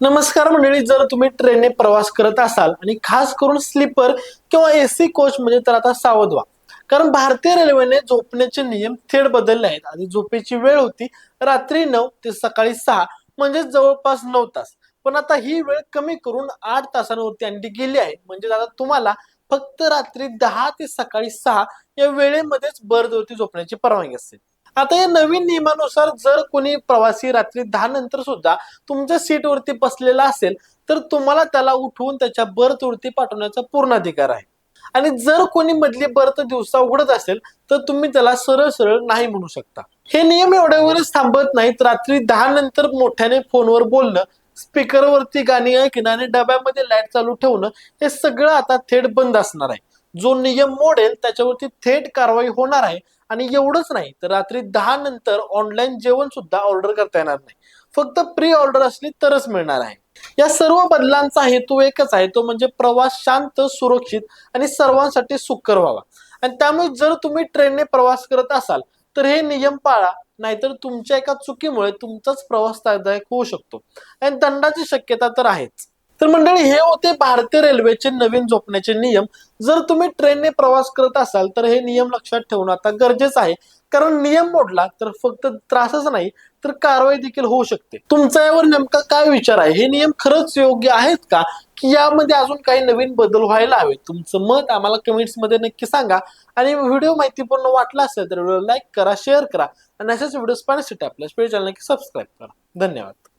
नमस्कार मंडळी, जर तुम्ही ट्रेनने प्रवास करत असाल आणि खास करून स्लीपर किंवा एसी कोच मध्ये तर आता सावध व्हा. कारण भारतीय रेल्वेने झोपण्याचे नियम थेट बदलले आहेत. आधी झोपेची वेळ होती रात्री 9 ते सकाळी 6, म्हणजे जवळपास 9 तास. पण आता ही वेळ कमी करून 8 तासांवरती आणली गेली आहे. म्हणजे आता तुम्हाला फक्त रात्री 10 ते सकाळी 6 या वेळेमध्येच बर्थवरती झोपण्याची परवानगी असते. आता या नवीन नियमानुसार जर कोणी प्रवासी रात्री 10 नंतर सुद्धा तुमच्या सीटवरती बसलेला असेल, तर तुम्हाला त्याला उठवून त्याच्या बर्थवरती पाठवण्याचा पूर्ण अधिकार आहे. आणि जर कोणी मधली बर्थ दिवसा उघडत असेल, तर तुम्ही त्याला सरळ सरळ नाही म्हणू शकता. हे नियम एवढ्यावरच थांबत नाहीत. रात्री 10 नंतर मोठ्याने फोनवर बोलणं, स्पीकरवरती गाणी ऐकणं आणि डब्यामध्ये लाईट चालू ठेवणं, हे सगळं आता थेट बंद असणार आहे. जो नियम मोडेल त्याच्यावरती थेट कारवाई होणार आहे. आणि एवढंच नाही, तर रात्री 10 नंतर ऑनलाईन जेवण सुद्धा ऑर्डर करता येणार नाही. फक्त प्री ऑर्डर असली तरच मिळणार आहे. या सर्व बदलांचा हेतू एकच आहे, तो म्हणजे प्रवास शांत, सुरक्षित आणि सर्वांसाठी सुकर व्हावा. आणि त्यामुळे जर तुम्ही ट्रेनने प्रवास करत असाल, तर हे नियम पाळा, नाहीतर तुमच्या एका चुकीमुळे तुमचाच प्रवास त्रासदायक होऊ शकतो आणि दंडाची शक्यता तर आहेच. तर मंडळी, हे होते भारतीय रेल्वेचे नवीन झोपण्याचे नियम. जर तुम्ही ट्रेनने प्रवास करत असाल, तर हे नियम लक्षात ठेवणं आता गरजेचं आहे. कारण नियम मोडला तर फक्त त्रासच नाही, तर कारवाई देखील होऊ शकते. तुमचा यावर नेमका काय विचार आहे? हे नियम खरंच योग्य आहेत का, की यामध्ये अजून काही नवीन बदल व्हायला हवे? तुमचं मत आम्हाला कमेंट्स मध्ये नक्की सांगा. आणि व्हिडिओ माहितीपूर्ण वाटला असेल तर व्हिडिओ लाईक करा, शेअर करा आणि अशाच व्हिडिओ पाहण्यासाठी आपल्या स्पेस चॅनल नक्की सबस्क्राईब करा. धन्यवाद.